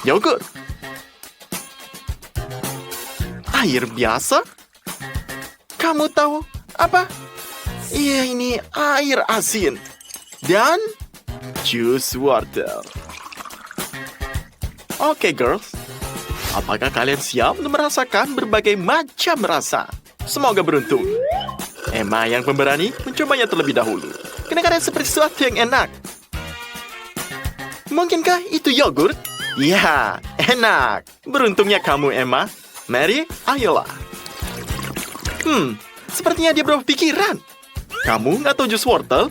Yogurt. Air biasa? Kamu tahu apa? Iya, ini air asin. Dan jus wortel. Oke, girls. Apakah kalian siap untuk merasakan berbagai macam rasa? Semoga beruntung. Emma yang pemberani mencobanya terlebih dahulu. Kedengarannya seperti sesuatu yang enak. Mungkinkah itu yogurt? Ya, enak. Beruntungnya kamu, Emma. Mary, ayolah. Sepertinya dia berubah pikiran. Kamu nggak tahu jus wortel?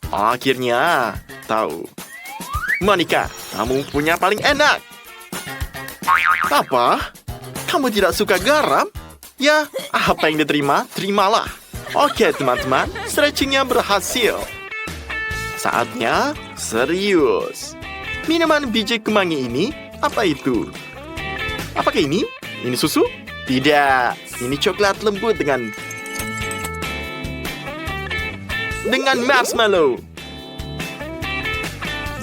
Akhirnya tahu. Monica, kamu punya paling enak. Apa? Kamu tidak suka garam? Ya, apa yang diterima, terimalah. Oke, teman-teman, stretchingnya berhasil. Saatnya serius. Minuman biji kemangi ini, apa itu? Apakah ini? Ini susu? Tidak, ini coklat lembut dengan marshmallow.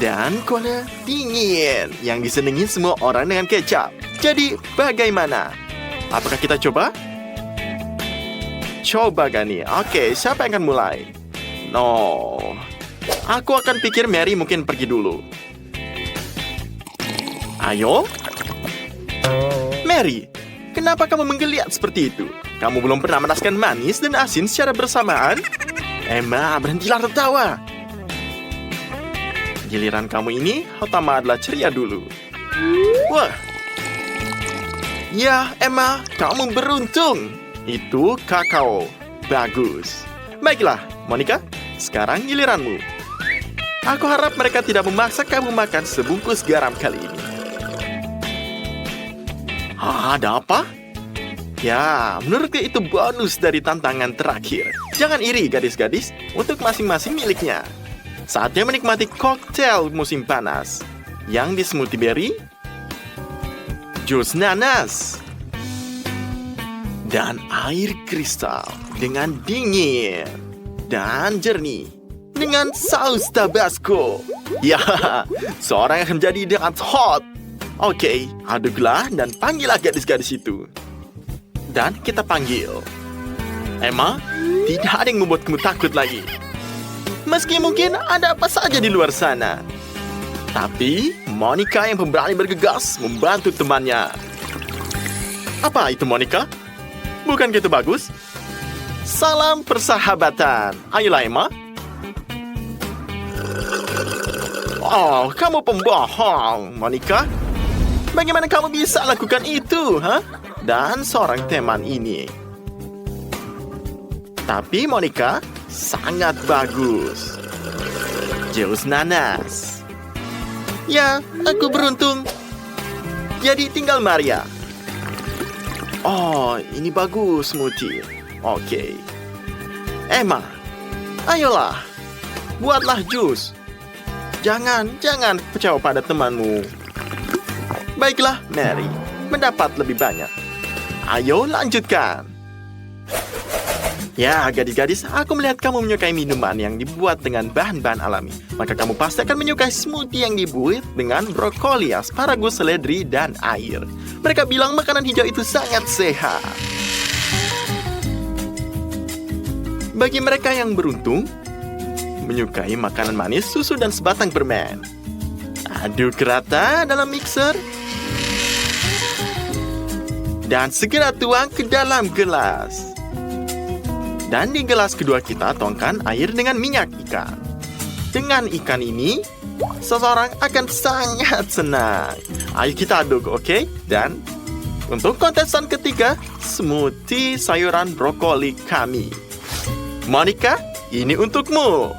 Dan cola dingin yang disenangi semua orang dengan kecap. Jadi, bagaimana? Apakah kita coba? Coba Gani. Oke, siapa yang akan mulai? No. Aku akan pikir Mary mungkin pergi dulu. Ayo. Mary, kenapa kamu menggeliat seperti itu? Kamu belum pernah merasakan manis dan asin secara bersamaan? Emma, berhentilah tertawa. Giliran kamu ini, utama adalah ceria dulu. Wah. Ya, Emma, kamu beruntung. Itu kakao. Bagus. Baiklah, Monica, sekarang giliranmu. Aku harap mereka tidak memaksa kamu makan sebungkus garam kali ini. Ada apa? Ya, menurutku itu bonus dari tantangan terakhir. Jangan iri, gadis-gadis, untuk masing-masing miliknya. Saatnya menikmati koktail musim panas. Yang di smoothie berry, jus nanas, dan air kristal dengan dingin dan jernih dengan saus tabasco. Ya, seorang akan menjadi dengan hot. Oke, aduklah dan panggillah gadis-gadis itu. Dan kita panggil. Emma, tidak ada yang membuat kamu takut lagi. Meski mungkin ada apa saja di luar sana. Tapi, Monica yang pemberani bergegas membantu temannya. Apa itu, Monica? Bukan gitu bagus? Salam persahabatan. Ayolah, Emma. Oh, kamu pembohong, Monica. Bagaimana kamu bisa lakukan itu, ha? Dan seorang teman ini. Tapi Monica sangat bagus. Jus nanas. Ya, aku beruntung. Jadi tinggal Maria. Oh, ini bagus smoothie. Oke. Emma, ayolah. Buatlah jus. Jangan percaya pada temanmu. Baiklah, Mary. Mendapat lebih banyak. Ayo lanjutkan. Ya, gadis-gadis, aku melihat kamu menyukai minuman yang dibuat dengan bahan-bahan alami. Maka kamu pasti akan menyukai smoothie yang dibuat dengan brokoli, asparagus, seledri, dan air. Mereka bilang makanan hijau itu sangat sehat. Bagi mereka yang beruntung, menyukai makanan manis, susu, dan sebatang permen. Aduk rata dalam mixer. Dan segera tuang ke dalam gelas. Dan di gelas kedua kita tuangkan air dengan minyak ikan. Dengan ikan ini, seseorang akan sangat senang. Ayo kita aduk, oke? Dan untuk kontestan ketiga, smoothie sayuran brokoli kami. Monica, ini untukmu.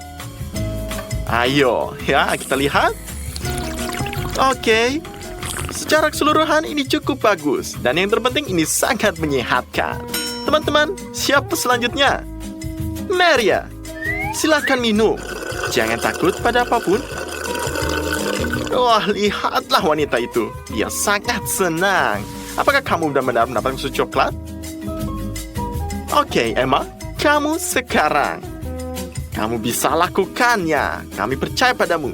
Ayo, ya kita lihat. Oke. Secara keseluruhan ini cukup bagus. Dan yang terpenting ini sangat menyehatkan. Teman-teman, siapa selanjutnya? Maria, silakan minum. Jangan takut pada apapun. Wah, lihatlah wanita itu. Dia sangat senang. Apakah kamu benar-benar mendapatkan susu coklat? Oke, Emma, kamu sekarang. Kamu bisa lakukannya. Kami percaya padamu.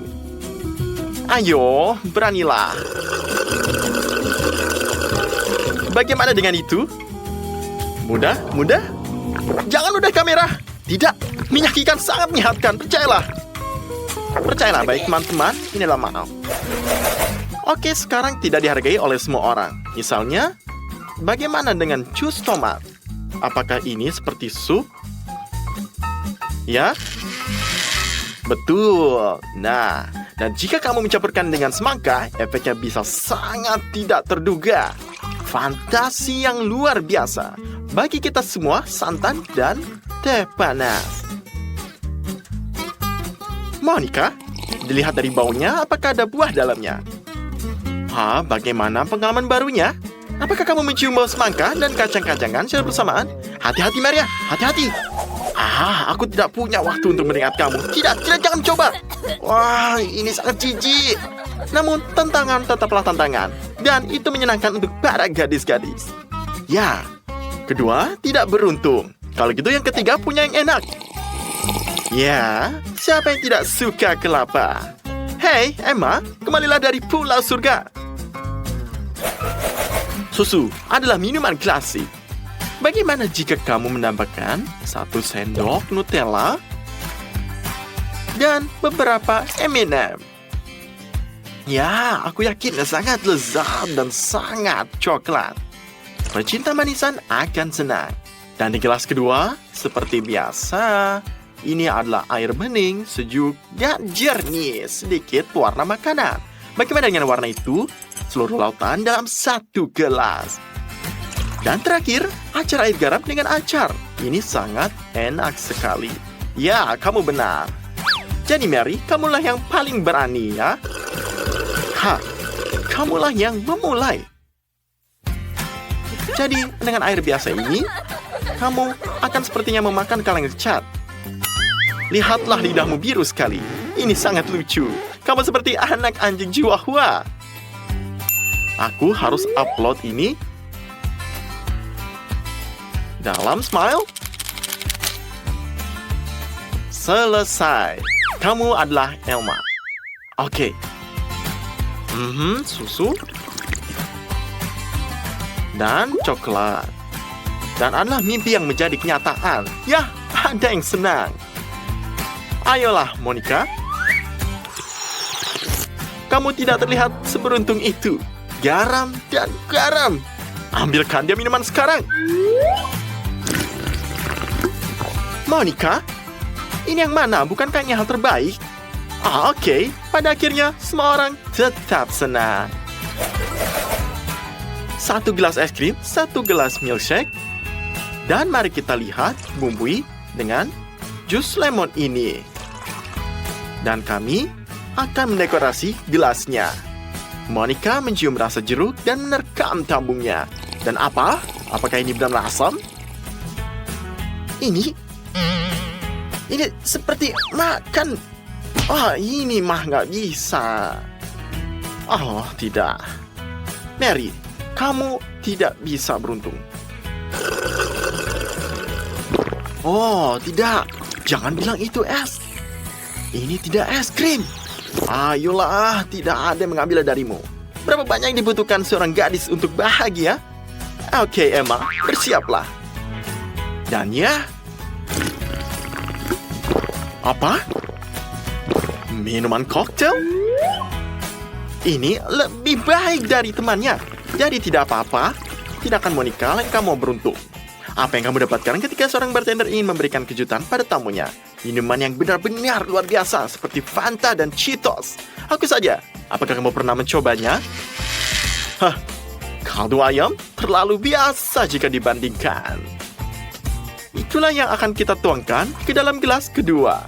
Ayo, beranilah. Bagaimana dengan itu? Mudah? Jangan udah kamera. Tidak, minyak ikan sangat menyehatkan, percayalah. Percayalah, baik teman-teman, inilah maaf. Oke, sekarang tidak dihargai oleh semua orang. Misalnya, bagaimana dengan jus tomat? Apakah ini seperti sup? Ya? Betul. Nah, dan jika kamu mencampurkan dengan semangka, efeknya bisa sangat tidak terduga. Fantasi yang luar biasa. Bagi kita semua, santan dan teh panas. Monica, dilihat dari baunya, apakah ada buah dalamnya? Bagaimana pengalaman barunya? Apakah kamu mencium bau semangka dan kacang-kacangan secara bersamaan? Hati-hati, Maria, hati-hati. Aku tidak punya waktu untuk mengingat kamu. Tidak, jangan coba. Wah, ini sangat jijik. Namun, tantangan tetaplah tantangan. Dan itu menyenangkan untuk para gadis-gadis. Ya, kedua tidak beruntung. Kalau gitu yang ketiga punya yang enak. Ya, siapa yang tidak suka kelapa? Hei, Emma, kembalilah dari Pulau Surga. Susu adalah minuman klasik. Bagaimana jika kamu menambahkan 1 sendok Nutella dan beberapa M&M? Ya, aku yakin sangat lezat dan sangat coklat. Pecinta manisan akan senang. Dan di gelas kedua, seperti biasa, ini adalah air bening, sejuk, dan jernih, sedikit warna makanan. Bagaimana dengan warna itu? Seluruh lautan dalam 1 gelas. Dan terakhir, acar air garam dengan acar. Ini sangat enak sekali. Ya, kamu benar. Jadi Mary, kamulah yang paling berani ya. Kamulah yang memulai. Jadi, dengan air biasa ini, kamu akan sepertinya memakan kaleng cat. Lihatlah lidahmu biru sekali. Ini sangat lucu. Kamu seperti anak anjing Chihuahua. Aku harus upload ini dalam Smile. Selesai. Kamu adalah Elma. Oke. Susu. Dan coklat. Dan adalah mimpi yang menjadi kenyataan. Ya, ada yang senang. Ayolah, Monica. Kamu tidak terlihat seberuntung itu. Garam dan garam. Ambilkan dia minuman sekarang. Monica, ini yang mana? Bukankah ini hal terbaik? Oke. Pada akhirnya, semua orang tetap senang. 1 gelas es krim, 1 gelas milkshake. Dan mari kita lihat bumbui dengan jus lemon ini. Dan kami akan mendekorasi gelasnya. Monica mencium rasa jeruk dan menerkam tambungnya. Dan apa? Apakah ini benar asam? Ini seperti makan. Ini mah nggak bisa. Tidak. Mary, kamu tidak bisa beruntung. Tidak. Jangan bilang itu es. Ini tidak es krim. Ayolah, tidak ada yang mengambil darimu. Berapa banyak yang dibutuhkan seorang gadis untuk bahagia? Oke, Emma, bersiaplah. Dan ya. Apa? Minuman koktail? Ini lebih baik dari temannya. Jadi tidak apa-apa. Tidakkan Monica yang kamu beruntung. Apa yang kamu dapatkan ketika seorang bartender ingin memberikan kejutan pada tamunya? Minuman yang benar-benar luar biasa seperti Fanta dan Cheetos. Aku saja. Apakah kamu pernah mencobanya? Kaldu ayam terlalu biasa jika dibandingkan. Itulah yang akan kita tuangkan ke dalam gelas kedua.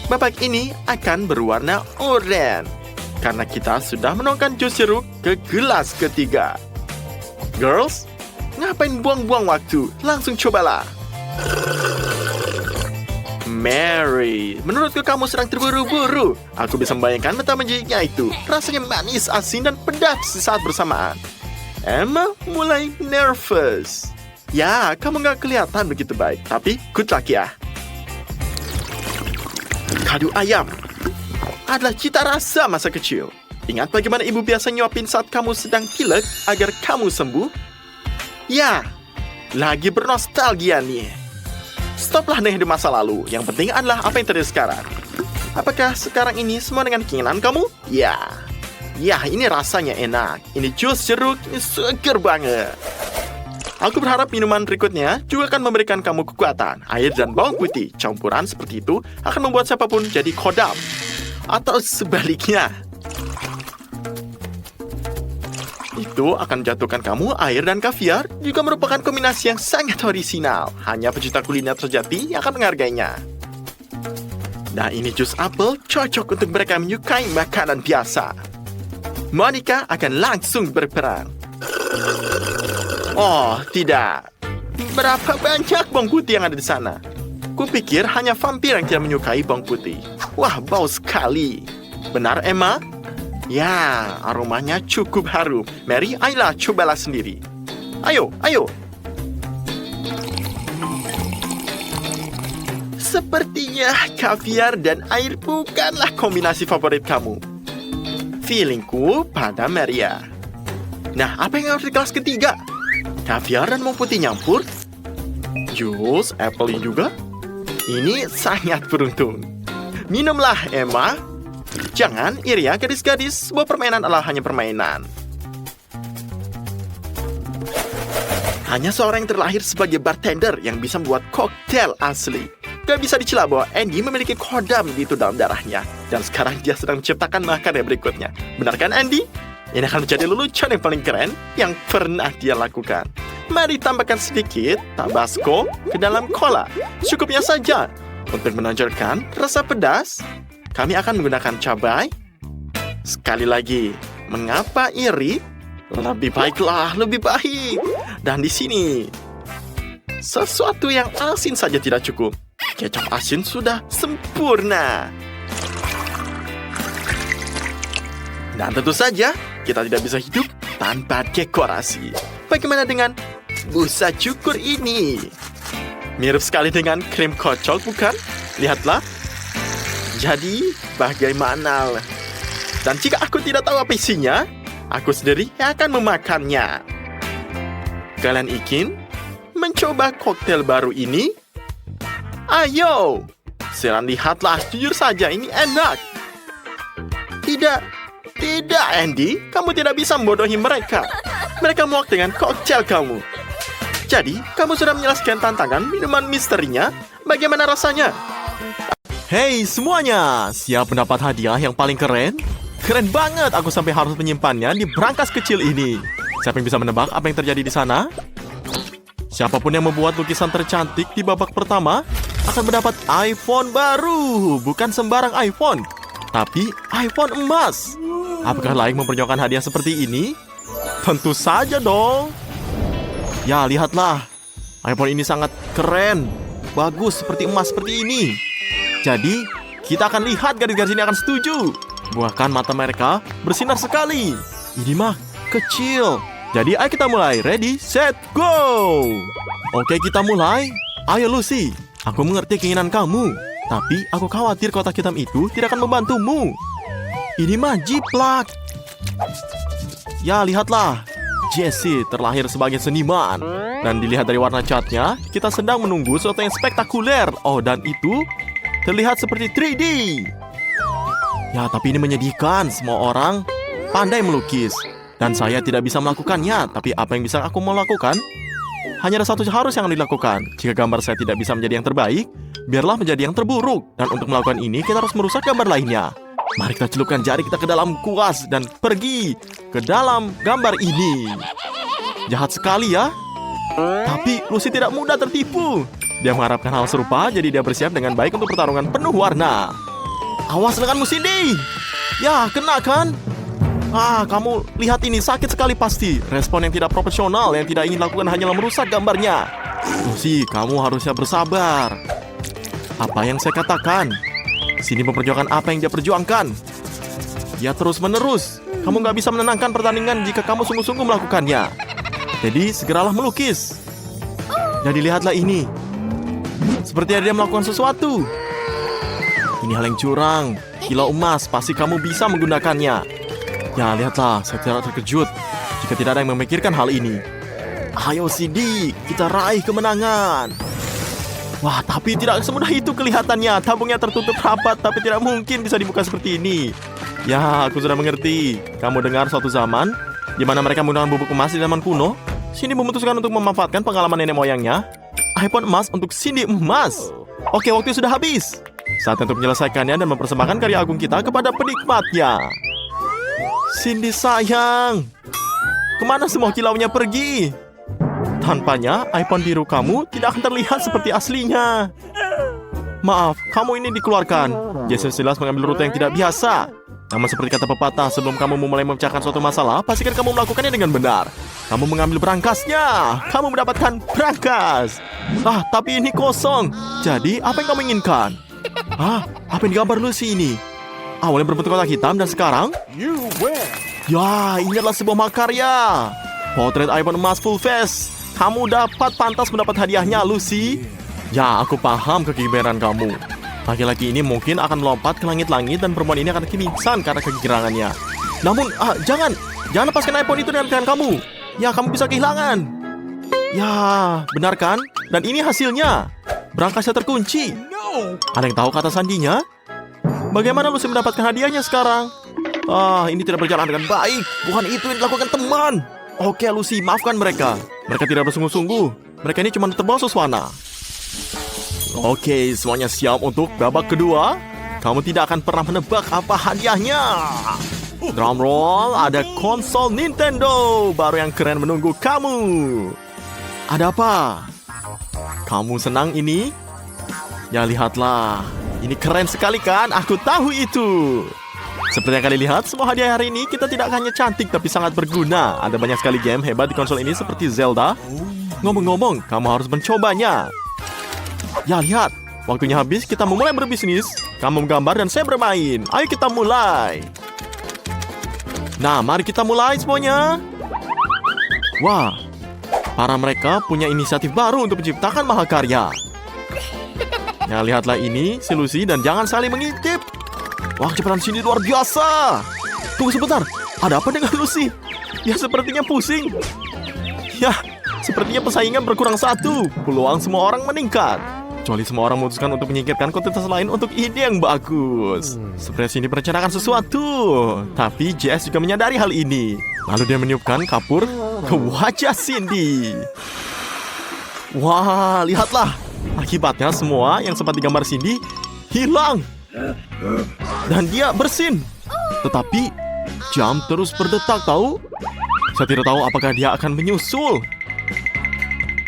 Babak ini akan berwarna oranye karena kita sudah menuangkan jus jeruk ke gelas ketiga. Girls, ngapain buang-buang waktu? Langsung cobalah. Mary, menurutku kamu sedang terburu-buru. Aku bisa membayangkan betapa menjijiknya itu. Rasanya manis, asin, dan pedas saat bersamaan. Emma mulai nervous. Ya, kamu gak kelihatan begitu baik. Tapi, good luck ya. Kaldu ayam adalah cita rasa masa kecil. Ingat bagaimana ibu biasa nyuapin saat kamu sedang pilek agar kamu sembuh? Ya, lagi bernostalgia nih. Stoplah nih di masa lalu. Yang penting adalah apa yang terjadi sekarang. Apakah sekarang ini semua dengan keinginan kamu? Ya, ini rasanya enak. Ini jus jeruk, ini seger banget. Aku berharap minuman berikutnya juga akan memberikan kamu kekuatan. Air dan bawang putih campuran seperti itu akan membuat siapapun jadi kodam. Atau sebaliknya. Itu akan menjatuhkan kamu. Air dan kaviar juga merupakan kombinasi yang sangat orisinal. Hanya pecinta kuliner sejati yang akan menghargainya. Nah, ini jus apel cocok untuk mereka yang menyukai makanan biasa. Monica akan langsung berperang. Oh, tidak. Berapa banyak bawang putih yang ada di sana? Kupikir hanya vampir yang tidak menyukai bawang putih. Wah, bau sekali. Benar, Emma? Ya, aromanya cukup harum. Mary, ayolah, cobalah sendiri. Ayo. Sepertinya kaviar dan air bukanlah kombinasi favorit kamu. Feelingku pada Maria. Nah, apa yang harus di kelas ketiga? Kaviar dan bawang putih nyampur? Jus apple juga? Ini sangat beruntung. Minumlah, Emma. Jangan iri ya, gadis-gadis. Sebuah permainan adalah hanya permainan. Hanya seorang yang terlahir sebagai bartender yang bisa membuat koktail asli. Gak bisa dicela bahwa Andy memiliki kodam itu dalam darahnya. Dan sekarang dia sedang menciptakan makanan berikutnya. Benar kan, Andy? Ini akan menjadi lelucon yang paling keren yang pernah dia lakukan. Mari tambahkan sedikit Tabasco ke dalam cola. Cukupnya saja. Untuk menonjolkan rasa pedas, kami akan menggunakan cabai. Sekali lagi, mengapa iri? Lebih baiklah, lebih baik. Dan di sini, sesuatu yang asin saja tidak cukup. Kecap asin sudah sempurna. Dan tentu saja, kita tidak bisa hidup tanpa dekorasi. Bagaimana dengan busa cukur ini? Mirip sekali dengan krim kocok, bukan? Lihatlah. Jadi, bagaimana? Dan jika aku tidak tahu apa isinya, aku sendiri yang akan memakannya. Kalian ingin mencoba koktail baru ini? Ayo! Silakan lihatlah, jujur saja ini enak. Tidak, Andy. Kamu tidak bisa membodohi mereka. Mereka muak dengan koktail kamu. Jadi, kamu sudah menjelaskan tantangan minuman misterinya? Bagaimana rasanya? Hey semuanya, siap mendapat hadiah yang paling keren? Keren banget, aku sampai harus menyimpannya di brankas kecil ini. Siapa yang bisa menebak apa yang terjadi di sana? Siapapun yang membuat lukisan tercantik di babak pertama akan mendapat iPhone baru. Bukan sembarang iPhone, tapi iPhone emas. Apakah layak memperjuangkan hadiah seperti ini? Tentu saja dong. Ya, lihatlah. iPhone ini sangat keren. Bagus seperti emas seperti ini. Jadi, kita akan lihat gadis-gadis ini akan setuju. Bahkan mata mereka bersinar sekali. Ini mah kecil. Jadi, ayo kita mulai. Ready, set, go! Oke, kita mulai. Ayo, Lucy. Aku mengerti keinginan kamu. Tapi, aku khawatir kotak hitam itu tidak akan membantumu. Ini mah jiplak. Ya, lihatlah. Jesse terlahir sebagai seniman. Dan dilihat dari warna catnya, kita sedang menunggu sesuatu yang spektakuler. Oh, dan itu terlihat seperti 3D. Ya, tapi ini menyedihkan. Semua orang pandai melukis. Dan saya tidak bisa melakukannya. Tapi apa yang bisa aku mau lakukan? Hanya ada satu harus yang dilakukan. Jika gambar saya tidak bisa menjadi yang terbaik, biarlah menjadi yang terburuk. Dan untuk melakukan ini, kita harus merusak gambar lainnya. Mari kita celupkan jari kita ke dalam kuas dan pergi ke dalam gambar ini. Jahat sekali ya. Tapi Lucy tidak mudah tertipu. Dia mengharapkan hal serupa, jadi dia bersiap dengan baik untuk pertarungan penuh warna. Awas denganmu, Cindy. Ya, kena kan? Kamu lihat ini, sakit sekali pasti. Respon yang tidak profesional, yang tidak ingin lakukan hanyalah merusak gambarnya. Lucy, kamu harusnya bersabar. Apa yang saya katakan? Sini memperjuangkan apa yang dia perjuangkan. Dia terus-menerus. Kamu nggak bisa menenangkan pertandingan jika kamu sungguh-sungguh melakukannya. Jadi, segeralah melukis. Jadi, lihatlah ini. Seperti dia melakukan sesuatu. Ini hal yang curang. Kilau emas, pasti kamu bisa menggunakannya. Ya, lihatlah, saya tidak terkejut jika tidak ada yang memikirkan hal ini. Ayo Cindy, kita raih kemenangan. Wah, tapi tidak semudah itu kelihatannya. Tabungnya tertutup rapat, tapi tidak mungkin bisa dibuka seperti ini. Ya, aku sudah mengerti. Kamu dengar suatu zaman di mana mereka menggunakan bubuk emas di zaman kuno? Cindy memutuskan untuk memanfaatkan pengalaman nenek moyangnya. iPhone emas untuk Cindy emas. Oke, waktu sudah habis. Saat untuk menyelesaikannya dan mempersembahkan karya agung kita kepada penikmatnya. Cindy sayang, kemana semua kilaunya pergi? Tanpanya, iPhone biru kamu tidak akan terlihat seperti aslinya. Maaf, kamu ini dikeluarkan. Jason jelas mengambil rute yang tidak biasa. Namun seperti kata pepatah, sebelum kamu memulai memecahkan suatu masalah, pastikan kamu melakukannya dengan benar. Kamu mengambil berangkasnya. Kamu mendapatkan berangkas. Ah, tapi ini kosong. Jadi, apa yang kamu inginkan? Apa yang digambar Lucy ini? Awalnya berbentuk kotak hitam dan sekarang? Ya, ini adalah sebuah makarya. Potret iPhone emas full face. Kamu dapat pantas mendapat hadiahnya, Lucy. Ya, aku paham kegibaran kamu. Laki-laki ini mungkin akan melompat ke langit-langit dan perempuan ini akan pingsan karena kegirangannya. Namun, jangan lepaskan iPhone itu dengan tangan kamu. Ya, kamu bisa kehilangan. Ya, benar kan? Dan ini hasilnya. Berangkasnya terkunci. Ada yang tahu kata sandinya? Bagaimana Lucy mendapatkan hadiahnya sekarang? Ini tidak berjalan dengan baik. Bukan itu yang dilakukan teman. Oke, Lucy, maafkan mereka. Mereka tidak bersungguh-sungguh. Mereka ini cuma terbawa suasana. Oke, semuanya siap untuk babak kedua. Kamu tidak akan pernah menebak apa hadiahnya. Drum roll, ada konsol Nintendo baru yang keren menunggu kamu. Ada apa? Kamu senang ini? Ya, lihatlah. Ini keren sekali kan? Aku tahu itu. Seperti yang kalian lihat, semua hadiah hari ini kita tidak hanya cantik tapi sangat berguna. Ada banyak sekali game hebat di konsol ini seperti Zelda. Ngomong-ngomong, kamu harus mencobanya. Ya, lihat. Waktunya habis, kita memulai berbisnis. Kamu menggambar dan saya bermain. Ayo kita mulai. Nah, mari kita mulai semuanya. Wah, para mereka punya inisiatif baru untuk menciptakan mahakarya. Ya, lihatlah ini, si Lucy, dan jangan saling mengintip. Wah, kecepatan sini luar biasa. Tunggu sebentar, ada apa dengan Lucy? Ya, sepertinya pusing. Ya, sepertinya persaingan berkurang satu. Peluang semua orang meningkat. Kecuali semua orang memutuskan untuk menyingkirkan kontestan lain untuk ide yang bagus. Seperti ini merencanakan sesuatu. Tapi JS juga menyadari hal ini. Lalu dia meniupkan kapur ke wajah Cindy. Wah, lihatlah. Akibatnya semua yang sempat digambar Cindy hilang. Dan dia bersin. Tetapi jam terus berdetak, tahu? Saya tidak tahu apakah dia akan menyusul.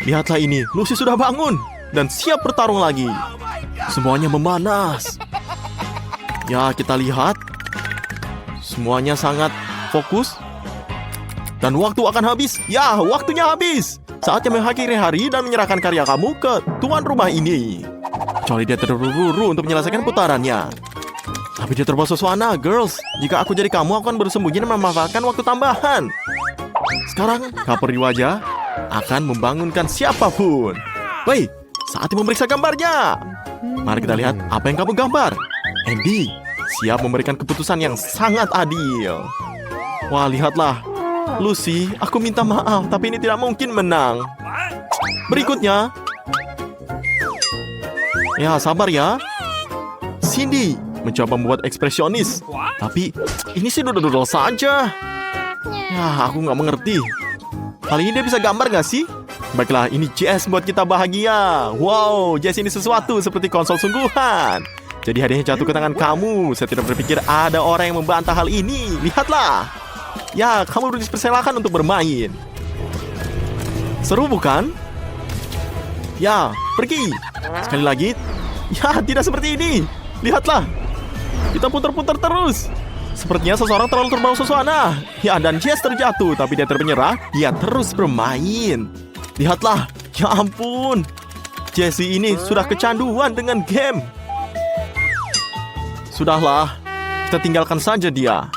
Lihatlah ini, Lucy sudah bangun dan siap bertarung lagi. Semuanya memanas. Ya, kita lihat. Semuanya sangat fokus. Dan waktu akan habis. Ya, waktunya habis. Saatnya mengakhiri hari dan menyerahkan karya kamu ke tuan rumah ini. Kecuali dia terburu-buru untuk menyelesaikan putarannya. Tapi dia terbawa suasana, girls. Jika aku jadi kamu, aku akan bersembunyi dan memanfaatkan waktu tambahan. Sekarang, kapur di wajah akan membangunkan siapapun. Woi, saatnya memeriksa gambarnya. Mari kita lihat apa yang kamu gambar. Andy siap memberikan keputusan yang sangat adil. Wah, lihatlah. Lucy, aku minta maaf, tapi ini tidak mungkin menang. Berikutnya. Ya, sabar ya. Cindy mencoba membuat ekspresionis. Tapi, ini sih duduk-duduk saja. Ya, aku nggak mengerti. Kali ini dia bisa gambar nggak sih? Baiklah, ini JS buat kita bahagia. Wow, JS ini sesuatu seperti konsol sungguhan. Jadi hadiahnya jatuh ke tangan kamu. Saya tidak berpikir ada orang yang membantah hal ini. Lihatlah. Ya, kamu dipersilakan untuk bermain. Seru bukan? Ya, pergi. Sekali lagi. Ya, tidak seperti ini. Lihatlah. Kita putar-putar terus. Sepertinya seseorang terlalu terbawa suasana. Ya, dan Jess terjatuh. Tapi dia termenyerah. Dia terus bermain. Lihatlah. Ya ampun. Jessie ini sudah kecanduan dengan game. Sudahlah. Kita tinggalkan saja dia.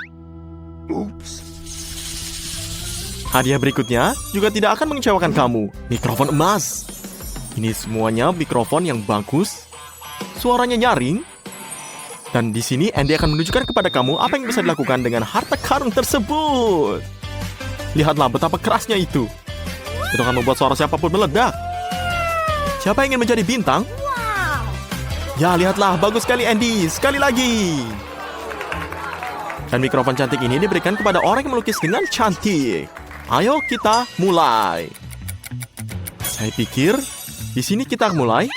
Hadiah berikutnya juga tidak akan mengecewakan kamu. Mikrofon emas. Ini semuanya mikrofon yang bagus. Suaranya nyaring. Dan di sini Andy akan menunjukkan kepada kamu apa yang bisa dilakukan dengan harta karun tersebut. Lihatlah betapa kerasnya itu. Itu akan membuat suara siapapun meledak. Siapa yang ingin menjadi bintang? Ya, lihatlah. Bagus sekali, Andy. Sekali lagi. Dan mikrofon cantik ini diberikan kepada orang yang melukis dengan cantik. Ayo kita mulai. Saya pikir di sini kita mulai.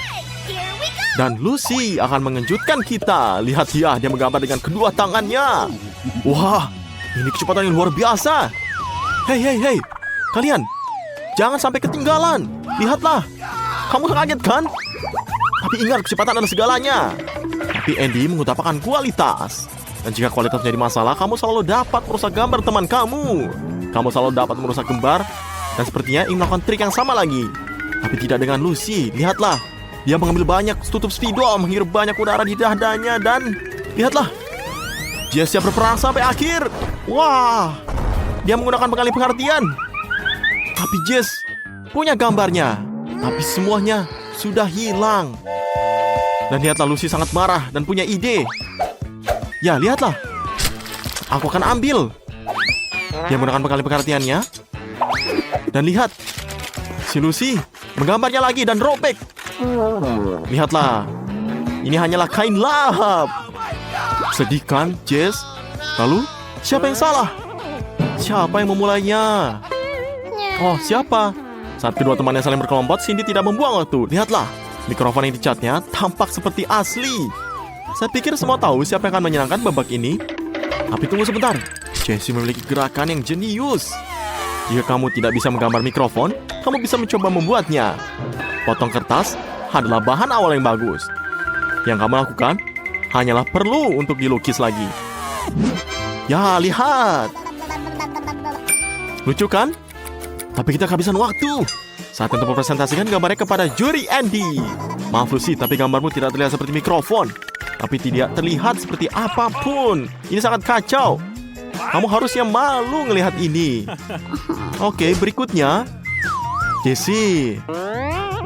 Dan Lucy akan mengejutkan kita. Lihat dia menggambar dengan kedua tangannya. Wah, ini kecepatan yang luar biasa. Hei, kalian, jangan sampai ketinggalan. Lihatlah, kamu kaget kan? Tapi ingat, kecepatan adalah segalanya. Tapi Andy mengutamakan kualitas. Dan jika kualitas menjadi masalah, kamu selalu dapat merusak gambar teman kamu. Kamu selalu dapat merusak gambar. Dan sepertinya ingin melakukan trik yang sama lagi. Tapi tidak dengan Lucy. Lihatlah, dia mengambil banyak tutup spidol, menghirup banyak udara di dadanya. Dan lihatlah, dia siap berperang sampai akhir. Wah, dia menggunakan pengalih pengertian. Tapi Jess punya gambarnya. Tapi semuanya sudah hilang. Dan lihatlah, Lucy sangat marah dan punya ide. Ya, lihatlah, aku akan ambil. Dia menggunakan pengalih pengertiannya. Dan lihat, si Lucy menggambarnya lagi dan robek. Lihatlah, ini hanyalah kain lahap. Sedih kan, Jess? Lalu, siapa yang salah? Siapa yang memulainya? Oh, siapa? Saat kedua temannya saling berkelompok, Cindy tidak membuang waktu. Lihatlah, mikrofon yang dicatnya tampak seperti asli. Saya pikir semua tahu siapa yang akan menyenangkan babak ini. Tapi tunggu sebentar, Jessie memiliki gerakan yang jenius. Jika kamu tidak bisa menggambar mikrofon, kamu bisa mencoba membuatnya. Potong kertas adalah bahan awal yang bagus. Yang kamu lakukan hanyalah perlu untuk dilukis lagi. Ya, lihat. Lucu kan? Tapi kita kehabisan waktu. Saat untuk mempresentasikan gambarnya kepada juri Andy. Maaf Lucy, tapi gambarmu tidak terlihat seperti mikrofon. Tapi tidak terlihat seperti apapun. Ini sangat kacau. Kamu harusnya malu melihat ini. Oke, berikutnya Jessie.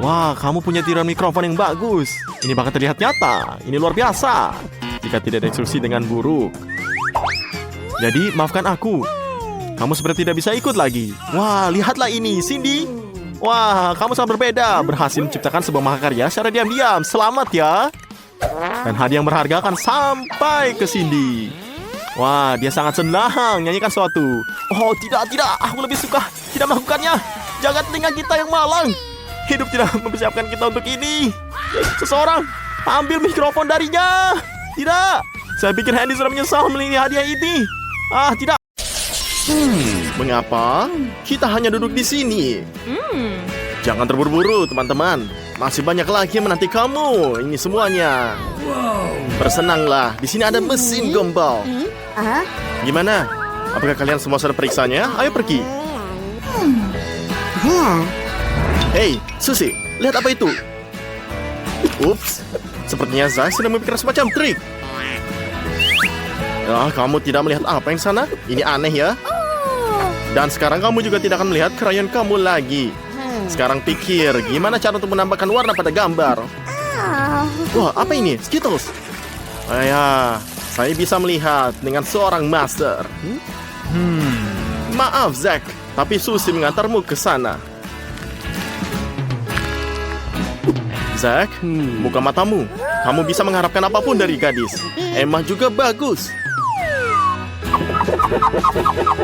Wah, kamu punya tiran mikrofon yang bagus. Ini bahkan terlihat nyata. Ini luar biasa. Jika tidak diinstruksi dengan buruk. Jadi, maafkan aku. Kamu seperti tidak bisa ikut lagi. Wah, lihatlah ini, Cindy. Wah, kamu sangat berbeda. Berhasil menciptakan sebuah mahakarya secara diam-diam. Selamat ya. Dan hadiah yang berharga akan sampai ke Cindy. Wah, dia sangat senang nyanyikan sesuatu. Oh, tidak. Aku lebih suka tidak melakukannya. Jaga telinga kita yang malang. Hidup tidak mempersiapkan kita untuk ini. Seseorang ambil mikrofon darinya. Tidak. Saya pikir Andy sudah menyesal memiliki hadiah ini. Ah, tidak. Mengapa kita hanya duduk di sini? Jangan terburu-buru, teman-teman. Masih banyak lagi yang menanti kamu. Ini semuanya. Bersenanglah. Di sini ada mesin gombal. Gimana? Apakah kalian semua sudah periksanya? Ayo pergi. Hei, Susie, lihat apa itu? Ups, sepertinya Zach sedang memikirkan semacam trik. Kamu tidak melihat apa yang sana? Ini aneh ya. Dan sekarang kamu juga tidak akan melihat krayon kamu lagi. Sekarang pikir, gimana cara untuk menambahkan warna pada gambar? Wah, apa ini? Skittles. Ya, saya bisa melihat dengan seorang master. Maaf, Zach, tapi Susie mengantarmu ke sana. Zach, buka matamu. Kamu bisa mengharapkan apapun dari gadis. Emma juga bagus.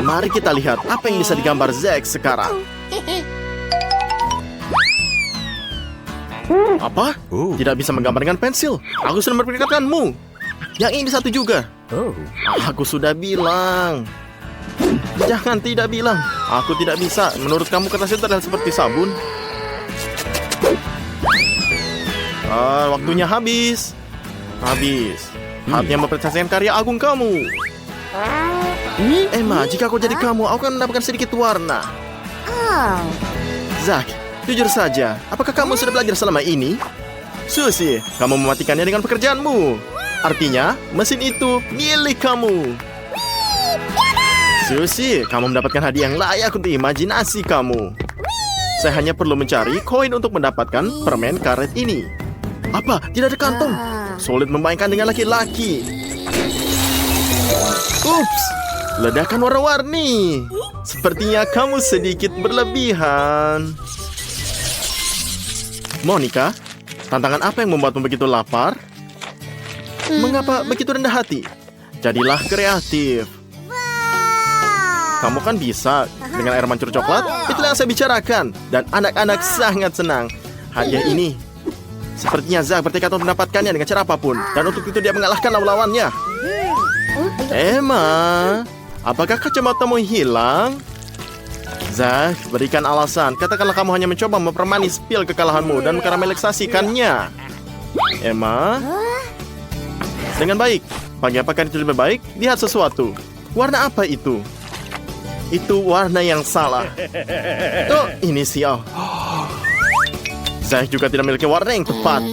Mari kita lihat apa yang bisa digambar Zach sekarang. Apa? Tidak bisa menggambar dengan pensil. Aku sudah memperingatkanmu. Yang ini satu juga. Aku sudah bilang. Jangan tidak bilang. Aku tidak bisa. Menurut kamu kertas itu terlihat seperti sabun? Waktunya habis. Saatnya mempresentasikan karya agung kamu. Emma, jika aku jadi kamu, aku akan mendapatkan sedikit warna. Zach, jujur saja, apakah kamu sudah belajar selama ini? Susie, kamu mematikannya dengan pekerjaanmu. Artinya, mesin itu milik kamu. Susie, kamu mendapatkan hadiah yang layak untuk imajinasi kamu. Saya hanya perlu mencari koin untuk mendapatkan permen karet ini. Apa? Tidak ada kantong. Sulit membayangkan dengan laki-laki. Ups, ledakan warna-warni. Sepertinya kamu sedikit berlebihan. Monica, tantangan apa yang membuatmu begitu lapar? Mengapa begitu rendah hati? Jadilah kreatif. Kamu kan bisa dengan air mancur coklat. Itulah yang saya bicarakan. Dan anak-anak sangat senang. Hadiah ini sepertinya Zack bertekad untuk mendapatkannya dengan cara apapun. Dan untuk itu dia mengalahkan lawan-lawannya. Emma, apakah kacamatamu hilang? Zack, berikan alasan. Katakanlah kamu hanya mencoba mempermanis pil kekalahanmu dan mengkaramelisasikannya. Emma, dengan baik. Bagi apakah itu lebih baik? Lihat sesuatu. Warna apa itu? Itu warna yang salah. Oh, ini sial. Zack juga tidak memiliki warna yang tepat.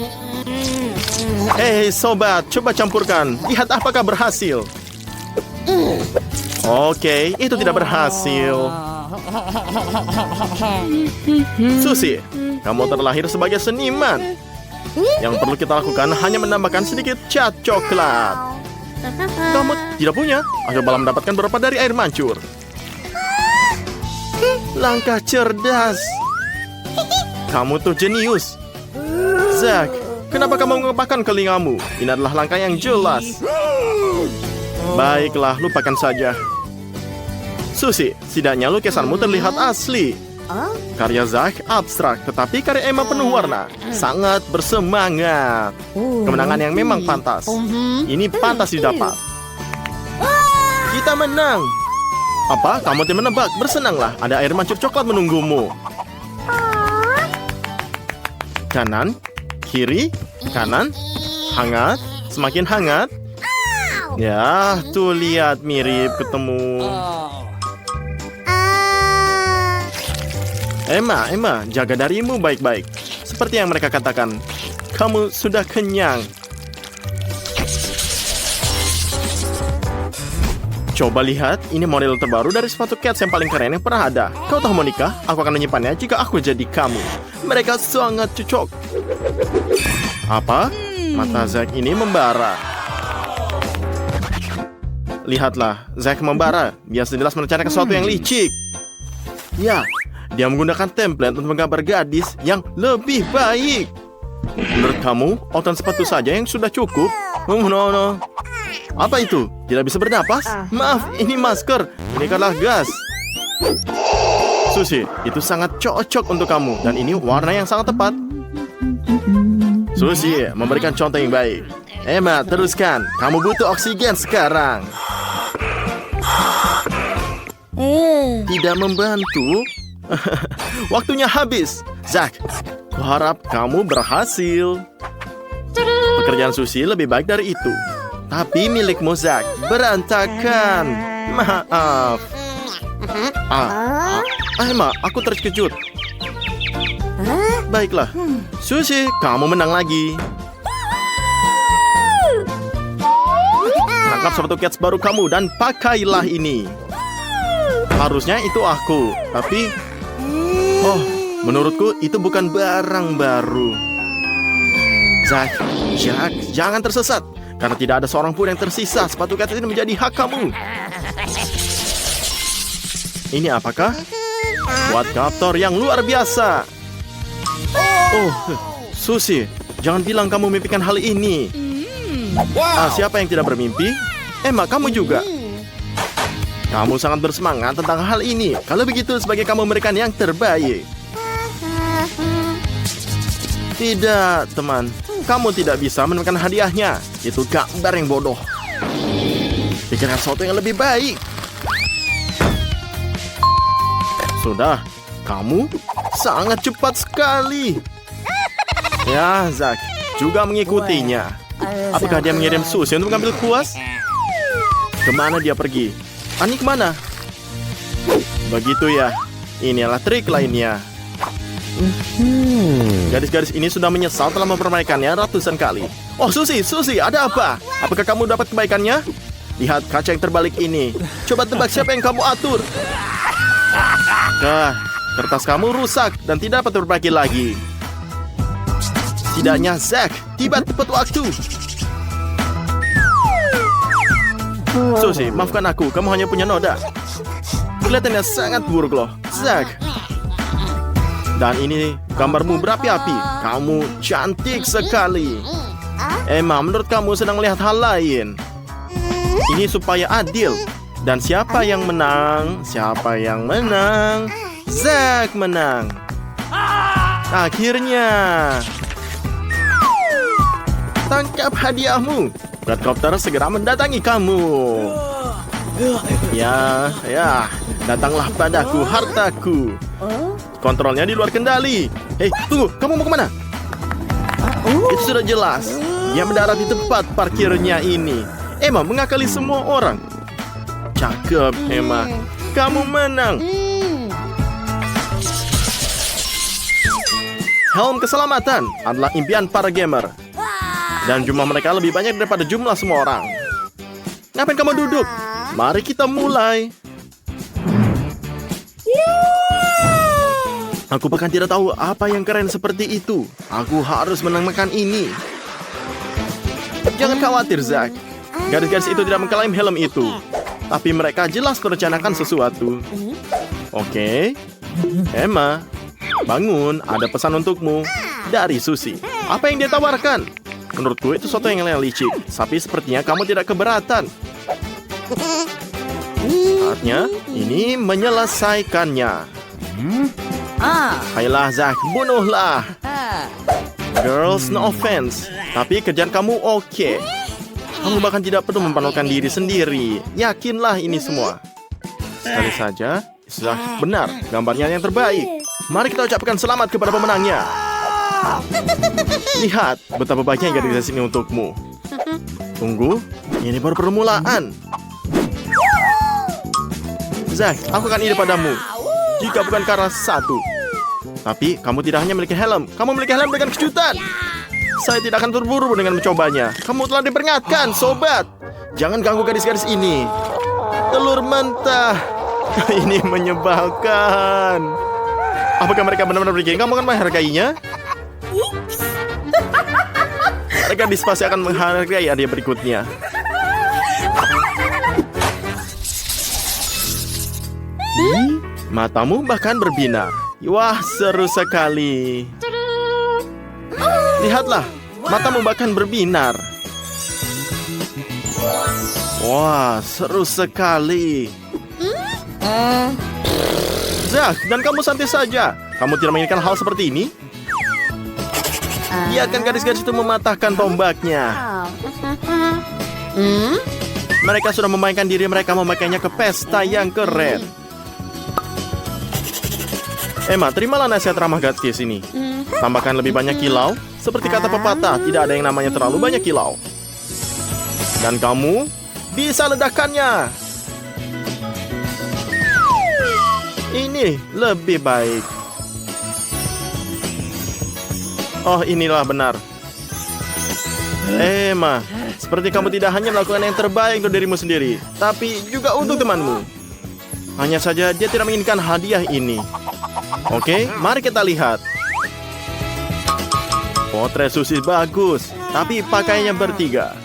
Hei sobat, coba campurkan. Lihat apakah berhasil. Oke, itu tidak berhasil. Susie, kamu terlahir sebagai seniman. Yang perlu kita lakukan hanya menambahkan sedikit cat coklat. Kamu tidak punya? Coba mendapatkan beberapa dari air mancur. Langkah cerdas. Kamu tuh jenius. Zack, kenapa kamu mengepakkan telingamu? Ini adalah langkah yang jelas. Baiklah, lupakan saja. Susie, setidaknya lukisanmu terlihat asli. Karya Zack abstrak, tetapi karya Emma penuh warna. Sangat bersemangat. Kemenangan yang memang pantas. Ini pantas didapat. Kita menang. Apa? Kamu tidak menebak? Bersenanglah, ada air mancur coklat menunggumu. Kanan, kiri, kanan, hangat, semakin hangat. Ya, tuh lihat mirip ketemu. Emma, jaga darimu baik-baik. Seperti yang mereka katakan, kamu sudah kenyang. Coba lihat, ini model terbaru dari sepatu Cats yang paling keren yang pernah ada. Kau tahu Monica, aku akan menyimpannya jika aku jadi kamu. Mereka sangat cocok. Apa? Mata Zack ini membara. Lihatlah, Zack membara. Dia jelas merencanakan sesuatu yang licik. Ya, dia menggunakan template untuk menggambar gadis yang lebih baik. Menurut kamu, outan sepatu saja yang sudah cukup? No. Apa itu? Tidak bisa bernapas? Maaf, ini masker. Ini adalah gas. Susie, itu sangat cocok untuk kamu. Dan ini warna yang sangat tepat. Susie, memberikan contoh yang baik. Emma, teruskan. Kamu butuh oksigen sekarang. Tidak membantu. Waktunya habis. Zack, kuharap kamu berhasil. Pekerjaan Susie lebih baik dari itu. Tapi milikmu Zack berantakan. Maaf. Emma, aku terkejut. Baiklah, Susie, kamu menang lagi. Tangkap sepatu Cats baru kamu dan pakailah ini. Harusnya itu aku, tapi menurutku itu bukan barang baru. Zack, jangan tersesat. Karena tidak ada seorang pun yang tersisa. Sepatu Cats ini menjadi hak kamu. Ini apakah? Buat kaptor yang luar biasa. Oh, Susie, jangan bilang kamu mimpikan hal ini. Siapa yang tidak bermimpi? Emma, kamu juga. Kamu sangat bersemangat tentang hal ini. Kalau begitu, sebagai kamu memberikan yang terbaik. Tidak, teman. Kamu tidak bisa menemukan hadiahnya. Itu gambar yang bodoh. Pikirkan sesuatu yang lebih baik. Sudah, kamu sangat cepat sekali. Ya, Zack juga mengikutinya. Apakah dia mengirim Susie untuk mengambil kuas? Kemana dia pergi? Ani kemana? Begitu ya. Inilah trik lainnya. Gadis-gadis ini sudah menyesal telah mempermainkannya ratusan kali. Oh, Susie, ada apa? Apakah kamu dapat kebaikannya? Lihat kaca yang terbalik ini. Coba tebak siapa yang kamu atur. Kertas kamu rusak dan tidak dapat diperbaiki lagi. Setidaknya Zack tiba tepat waktu. Susie, maafkan aku, kamu hanya punya noda. Kelihatannya sangat buruk loh, Zack. Dan ini gambarmu berapi-api. Kamu cantik sekali. Emma, menurut kamu sedang melihat hal lain. Ini supaya adil. Dan siapa yang menang? Siapa yang menang? Zack menang. Akhirnya. Tangkap hadiahmu. Helikopter segera mendatangi kamu. Ya, datanglah padaku hartaku. Kontrolnya di luar kendali. Hei, tunggu, kamu mau kemana? Itu sudah jelas. Dia mendarat di tempat parkirnya ini. Emma mengakali semua orang. Cakep, Emma. Kamu menang. Helm keselamatan adalah impian para gamer. Dan jumlah mereka lebih banyak daripada jumlah semua orang. Ngapain kamu duduk? Mari kita mulai. Aku bahkan tidak tahu apa yang keren seperti itu. Aku harus menangkan ini. Jangan khawatir, Zack. Gadis-gadis itu tidak mengklaim helm itu. Tapi mereka jelas merencanakan sesuatu. Oke. Emma, bangun. Ada pesan untukmu. Dari Susie. Apa yang dia tawarkan? Menurutku itu sesuatu yang licik. Tapi sepertinya kamu tidak keberatan. Saatnya ini menyelesaikannya. Ayolah, Zack, bunuhlah. Girls, no offense. Tapi kerjaan kamu oke. Kamu bahkan tidak perlu mempanulkan diri sendiri. Yakinlah ini semua. Sekali saja, Zack benar. Gambarnya yang terbaik. Mari kita ucapkan selamat kepada pemenangnya. Lihat betapa baiknya gadis ini untukmu. Tunggu, ini baru permulaan. Zack, aku akan ide padamu. Jika bukan karena satu. Tapi kamu tidak hanya memiliki helm. Kamu memiliki helm dengan kejutan. Saya tidak akan terburu-buru dengan mencobanya. Kamu telah diperingatkan, sobat. Jangan ganggu gadis-gadis ini. Telur mentah. Ini menyebalkan. Apakah mereka benar-benar berpikir kamu akan menghargainya? Gadis pasti akan menghargai hadiah berikutnya. Matamu bahkan berbinar. Wah, seru sekali. Lihatlah, matamu bahkan berbinar. Wah, seru sekali. Zack, dan kamu santai saja. Kamu tidak menginginkan hal seperti ini? Biarkan gadis-gadis itu mematahkan tombaknya. Mereka sudah memainkan diri mereka memakainya ke pesta yang keren. Emma, terimalah nasihat ramah gadis ini. Tambahkan lebih banyak kilau. Seperti kata pepatah, tidak ada yang namanya terlalu banyak kilau. Dan kamu bisa ledakannya. Ini lebih baik. Oh, inilah benar. Emma, seperti kamu tidak hanya melakukan yang terbaik untuk dirimu sendiri, tapi juga untuk temanmu. Hanya saja dia tidak menginginkan hadiah ini. Oke, mari kita lihat. Potret Susie bagus, tapi pakainya bertiga.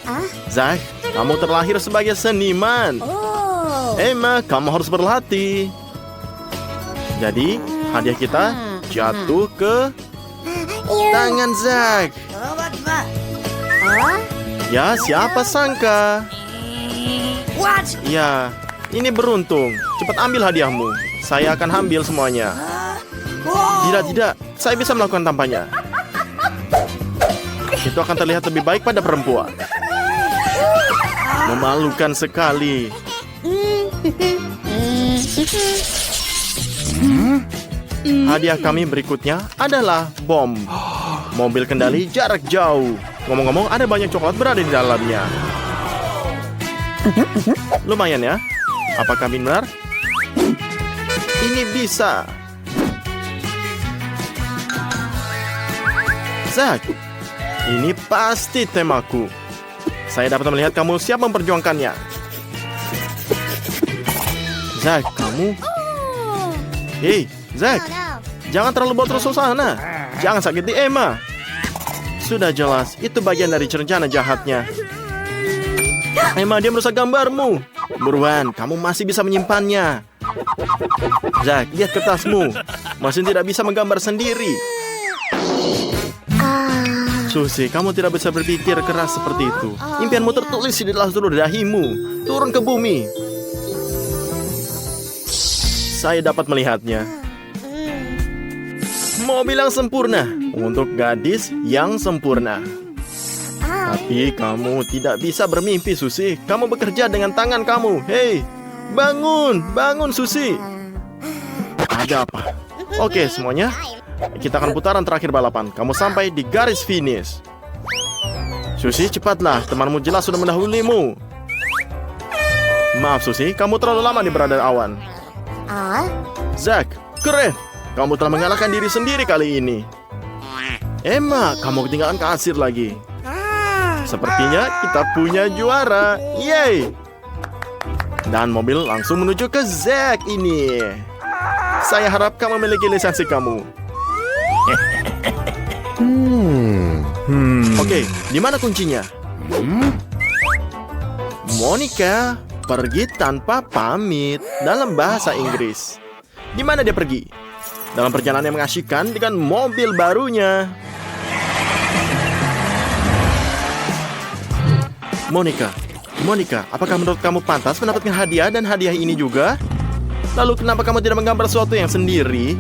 Zack, kamu terlahir sebagai seniman. Emma, kamu harus berlatih. Jadi, hadiah kita jatuh ke tangan Zack. Ya, siapa sangka? Ya, ini beruntung. Cepat ambil hadiahmu. Saya akan ambil semuanya. Tidak, saya bisa melakukan tanpanya. Itu akan terlihat lebih baik pada perempuan. Memalukan sekali. Hadiah kami berikutnya adalah bom. Mobil kendali jarak jauh. Ngomong-ngomong, ada banyak coklat berada di dalamnya. Lumayan ya. Apakah benar? Ini bisa. Zack, ini pasti temaku. Saya dapat melihat kamu siap memperjuangkannya. Zack, kamu... Hei, Zack, jangan terlalu boros suasana. Jangan sakiti Emma. Sudah jelas, itu bagian dari rencana jahatnya. Emma, dia merusak gambarmu. Buruan, kamu masih bisa menyimpannya. Zack, lihat kertasmu. Masih tidak bisa menggambar sendiri. Susie, kamu tidak bisa berpikir keras seperti itu. Impianmu tertulis di dalam seluruh dahimu. Turun ke bumi. Saya dapat melihatnya. Mobil yang sempurna untuk gadis yang sempurna. Tapi kamu tidak bisa bermimpi, Susie. Kamu bekerja dengan tangan kamu. Hei, bangun, bangun, Susie. Ada apa? Oke, semuanya. Kita akan putaran terakhir balapan. Kamu sampai di garis finish. Susie, cepatlah. Temanmu jelas sudah mendahulumu. Maaf, Susie. Kamu terlalu lama di berada awan. Zack, keren. Kamu telah mengalahkan diri sendiri kali ini. Emma, kamu ketinggalan kasir lagi. Sepertinya kita punya juara. Yeay. Dan mobil langsung menuju ke Zack ini. Saya harap kamu memiliki lisensi kamu. Oke, di mana kuncinya? Monica pergi tanpa pamit dalam bahasa Inggris. Di mana dia pergi? Dalam perjalanan yang mengasyikkan dengan mobil barunya. Monica, apakah menurut kamu pantas mendapatkan hadiah dan hadiah ini juga? Lalu kenapa kamu tidak menggambar sesuatu yang sendiri?